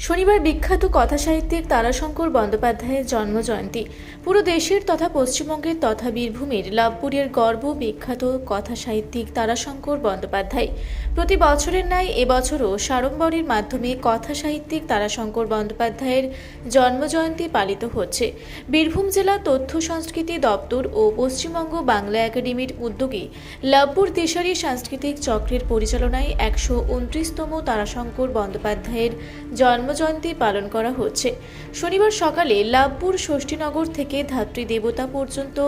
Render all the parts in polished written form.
শনিবার বিখ্যাত কথাসাহিত্যিক তারাশঙ্কর বন্দ্যোপাধ্যায়ের জন্মজয়ন্তী। পুরো দেশের তথা পশ্চিমবঙ্গের তথা বীরভূমের লাভপুরের গর্ব বিখ্যাত কথাসাহিত্যিক তারাশঙ্কর বন্দ্যোপাধ্যায়। প্রতি বছরের ন্যায় এবছরও সাড়ম্বরের মাধ্যমে কথাসাহিত্যিক তারাশঙ্কর বন্দ্যোপাধ্যায়ের জন্মজয়ন্তী পালিত হচ্ছে। বীরভূম জেলা তথ্য সংস্কৃতি দপ্তর ও পশ্চিমবঙ্গ বাংলা একাডেমির উদ্যোগে লাভপুর দিশারি সাংস্কৃতিক চক্রের পরিচালনায় 129তম তারাশঙ্কর বন্দ্যোপাধ্যায়ের জন্মজয়ন্তী পালন করা হচ্ছে। শনিবার সকালে লাভপুর ষষ্ঠীনগর থেকে ধাত্রী দেবতা পর্যন্ত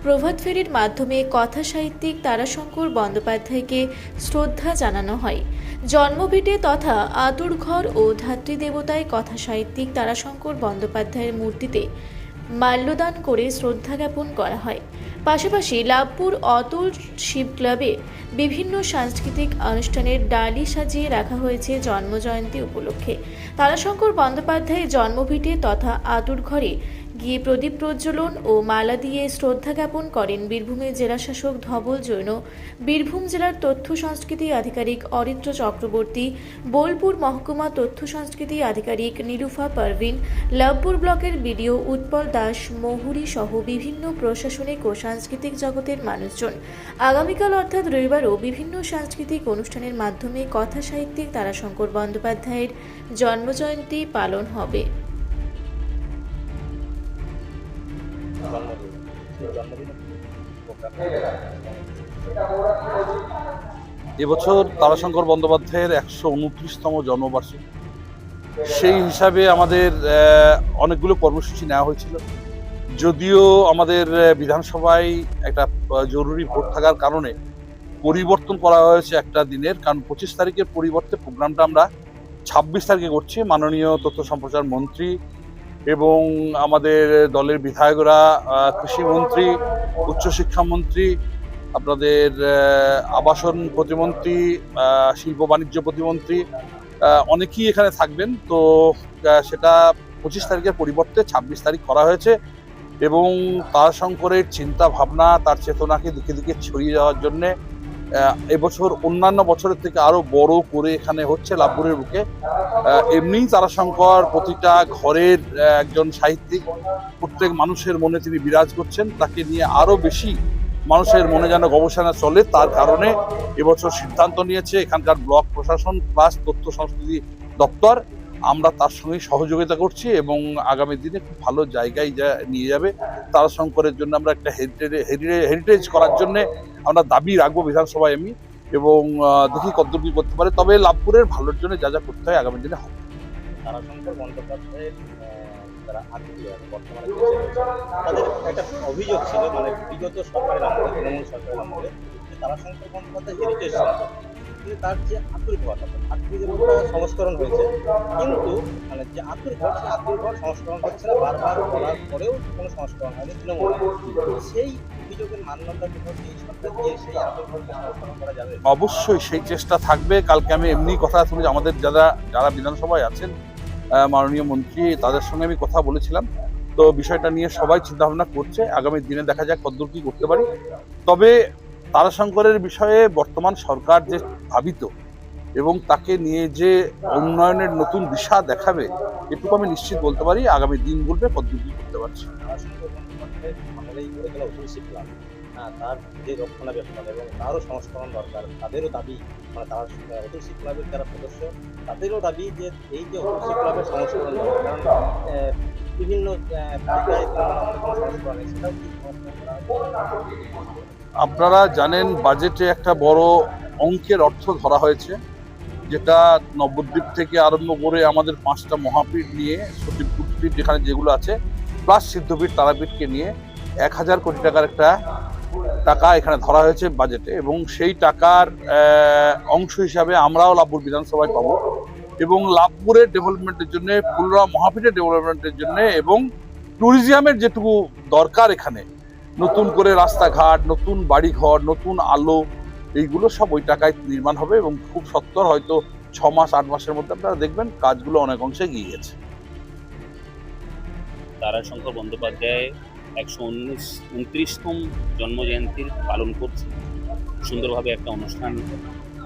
প্রভাত ফেরির মাধ্যমে কথাসাহিত্যিক তারাশঙ্কর বন্দ্যোপাধ্যায়কে শ্রদ্ধা জানানো হয়। জন্মভিটে তথা আতুরঘর ও ধাত্রী দেবতায় কথাসাহিত্যিক তারাশঙ্কর বন্দ্যোপাধ্যায়ের মূর্তিতে মাল্যদান করে শ্রদ্ধা জ্ঞাপন করা হয়। পাশাপাশি লাভপুর অতুল শিব ক্লাবে বিভিন্ন সাংস্কৃতিক অনুষ্ঠানের ডালি সাজিয়ে রাখা হয়েছে জন্মজয়ন্তী উপলক্ষে। তারাশঙ্কর বন্দ্যোপাধ্যায়ের জন্মভিটে তথা আতুরঘরে গিয়ে প্রদীপ প্রজ্বলন ও মালা দিয়ে শ্রদ্ধা জ্ঞাপন করেন বীরভূমের জেলাশাসক ধবল জৈন, বীরভূম জেলার তথ্য সংস্কৃতি আধিকারিক অরিত্র চক্রবর্তী, বোলপুর মহকুমা তথ্য সংস্কৃতি আধিকারিক নীলুফা পারভিন, লাভপুর ব্লকের বিডিও উৎপল দাস মহুরী সহ বিভিন্ন প্রশাসনিক ও সাংস্কৃতিক জগতের মানুষজন। আগামীকাল অর্থাৎ রবিবারও বিভিন্ন সাংস্কৃতিক অনুষ্ঠানের মাধ্যমে কথাসাহিত্যিক তারাশঙ্কর বন্দ্যোপাধ্যায়ের জন্মজয়ন্তী পালন হবে। এবছর তারাশঙ্কর বন্দ্যোপাধ্যায়ের 129তম জন্মবার্ষিকী। সেই হিসাবে আমাদের অনেকগুলো কর্মসূচি নেওয়া হয়েছিল। যদিও আমাদের বিধানসভায় একটা জরুরি ভোট থাকার কারণে পরিবর্তন করা হয়েছে একটা দিনের, কারণ 25 তারিখের পরিবর্তে প্রোগ্রামটা আমরা 26 তারিখে করছি। মাননীয় তথ্য সম্প্রচার মন্ত্রী এবং আমাদের দলের বিধায়করা, কৃষিমন্ত্রী, উচ্চশিক্ষামন্ত্রী, আপনাদের আবাসন প্রতিমন্ত্রী, শিল্প বাণিজ্য প্রতিমন্ত্রী অনেকেই এখানে থাকবেন। তো সেটা 25 তারিখের পরিবর্তে 26 তারিখ করা হয়েছে এবং তারাশঙ্করের চিন্তা ভাবনা, তার চেতনাকে দিকে দিকে ছড়িয়ে যাওয়ার জন্যে এবছর অন্যান্য বছরের থেকে আরো বড় করে এখানে হচ্ছে লাভপুরের বুকে। এমনিই তারাশঙ্কর প্রতিটা ঘরের একজন সাহিত্যিক, প্রত্যেক মানুষের মনে তিনি বিরাজ করছেন। তাকে নিয়ে আরো বেশি মানুষের মনে যেন গবেষণা চলে, তার কারণে এবছর সিদ্ধান্ত নিয়েছে এখানকার ব্লক প্রশাসন প্লাস তথ্য সংস্কৃতি দপ্তর। আমরা তার সঙ্গে সহযোগিতা করছি এবং আগামী দিনে খুব ভালো জায়গায় নিয়ে যাবে। তারাশঙ্করের জন্য আমরা একটা হেরিটেজ করার জন্য আমরা দাবি রাখবো বিধানসভায় আমি, এবং দেখি কতদূর কি করতে পারে। তবে লাভপুরের ভালোর জন্য যা যা করতে হয় আগামী দিনে হবে। তারাশঙ্কর বন্দ্যোপাধ্যায়ের যারা আত্মীয় বর্তমানে তাদের একটা অভিযোগ ছিল, মানে বিগত সরকারের আমলে, তৃণমূল সরকারের আমলে, যে তারাশঙ্কর বন্দ্যোপাধ্যায় হেরিটেজ সম্পদ, কিন্তু তার যে আতুর ঘর সংস্করণ হয়েছে, কিন্তু মানে যে আতুর ঘর, সেই আতুর ঘর সংস্করণ হচ্ছে না, বারবার বলার পরেও কোনো সংস্করণ হয়নি তৃণমূল। সেই অভিযোগের মান্যতা এই সরকার দিয়ে সেই আতুর ঘরকে সংস্করণ করা যাবে? অবশ্যই সেই চেষ্টা থাকবে। কালকে আমি এমনি কথা শুনেছি, আমাদের যারা বিধানসভায় আছেন মাননীয় মন্ত্রী, তাদের সঙ্গে আমি কথা বলেছিলাম। তো বিষয়টা নিয়ে সবাই চিন্তা ভাবনা করছে, আগামী দিনে দেখা যাক কতদূর কি করতে পারি। তবে তারাশঙ্করের বিষয়ে বর্তমান সরকার যে ভাবিত এবং তাকে নিয়ে যে উন্নয়নের নতুন দিশা দেখাবে, এটুকু আমি নিশ্চিত বলতে পারি। আগামী দিন বলবে কতদূর কি করতে পারছি। তারাশঙ্কর বন্দ্যোপাধ্যায়ের আমলেই গড়ে তোলা অতুল শিব ক্লাব, তার যে রক্ষণাবেক্ষণ এবং তারও সংস্করণ দরকার, তাদেরও দাবি, মানে তার অতুল শিব ক্লাবের যারা সদস্য তাদেরও দাবি যে এই যে অতুল শিব ক্লাবের সংস্করণ দরকার, কারণ বিভিন্ন জায়গায় কোনো সংস্করণ নেই, সেটাও কি সংস্করণ করা হবে? আপনারা জানেন বাজেটে একটা বড় অঙ্কের অর্থ ধরা হয়েছে, যেটা নবদ্বীপ থেকে আরম্ভ করে আমাদের 5টা মহাপীঠ নিয়ে, সতীপীঠ পীঠ যেখানে যেগুলো আছে, প্লাস সিদ্ধপীঠ তারাপীঠকে নিয়ে 1000 কোটি টাকার একটা টাকা এখানে ধরা হয়েছে বাজেটে, এবং সেই টাকার অংশ হিসাবে আমরাও লাভপুর বিধানসভায় পাবো। এবং লাভপুরের ডেভেলপমেন্টের জন্য, ফুলরা মহাপীঠের ডেভেলপমেন্টের জন্য এবং ট্যুরিজমের যেটুকু দরকার, এখানে নতুন করে রাস্তাঘাট, নতুন বাড়িঘর, নতুন আলো, এইগুলো সব ওই টাকায় নির্মাণ হবে এবং খুব সত্তর হয়তো 6 মাস 8 মাসের মধ্যে আপনারা দেখবেন কাজগুলো অনেক অংশে এগিয়ে গেছে। তারাশঙ্কর বন্দ্যোপাধ্যায় 129তম জন্মজয়ন্তীর পালন করছে। সুন্দরভাবে একটা অনুষ্ঠান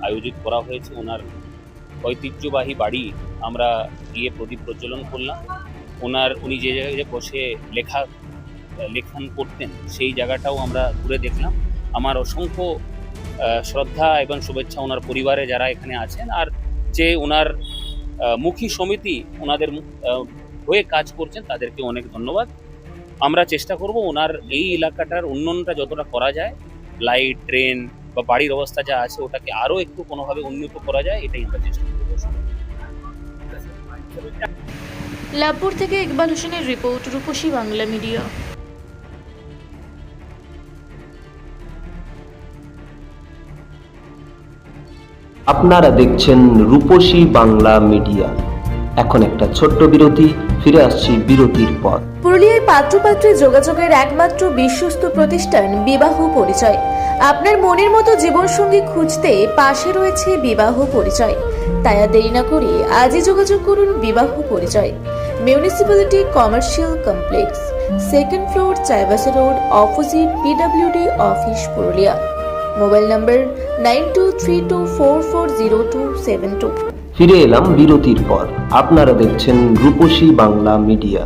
আয়োজিত করা হয়েছে ওনার ঐতিহ্যবাহী বাড়ি আমরা গিয়ে প্রদীপ প্রজ্বলন করলাম। উনি যে জায়গায় বসে লেখন করতেন সেই জায়গাটাও আমরা ঘুরে দেখলাম। আমার অসংখ্য শ্রদ্ধা এবং শুভেচ্ছা ওনার পরিবারে যারা এখানে আছেন, আর যে ওনার মুখী সমিতি ওনাদের হয়ে কাজ করছেন তাদেরকে অনেক ধন্যবাদ। আমরা চেষ্টা করব ওনার এই এলাকাটার উন্নয়নটা যতটা করা যায়, লাইট, ট্রেন বা বাড়ির অবস্থা যা আছে ওটাকে আরও একটু কোনোভাবে উন্নত করা যায়, এটাই আমরা চেষ্টা করব। লাভপুর থেকে ইকবাল হোসেনের রিপোর্ট, রূপসী বাংলা মিডিয়া। আপনারা দেখছেন রূপসী বাংলা মিডিয়া। এখন একটা ছোট্ট বিরতি, ফিরে আসছি বিরতির পর। পুরুলিয়ায় পাত্রপাত্রী যোগাযোগের একমাত্র বিশ্বস্ত প্রতিষ্ঠান বিবাহ পরিচয়। আপনার মনের মতো জীবনসঙ্গী খুঁজতে পাশে রয়েছে বিবাহ পরিচয়। তাই আর দেরি না করে আজই যোগাযোগ করুন বিবাহ পরিচয়। Municipality commercial complex, 2nd floor, Chaibasa road, opposite PWD office, Purulia. Mobile নম্বর 9232440272। ফিরে এলাম বিরতির পর। আপনারা দেখছেন রূপসী বাংলা মিডিয়া।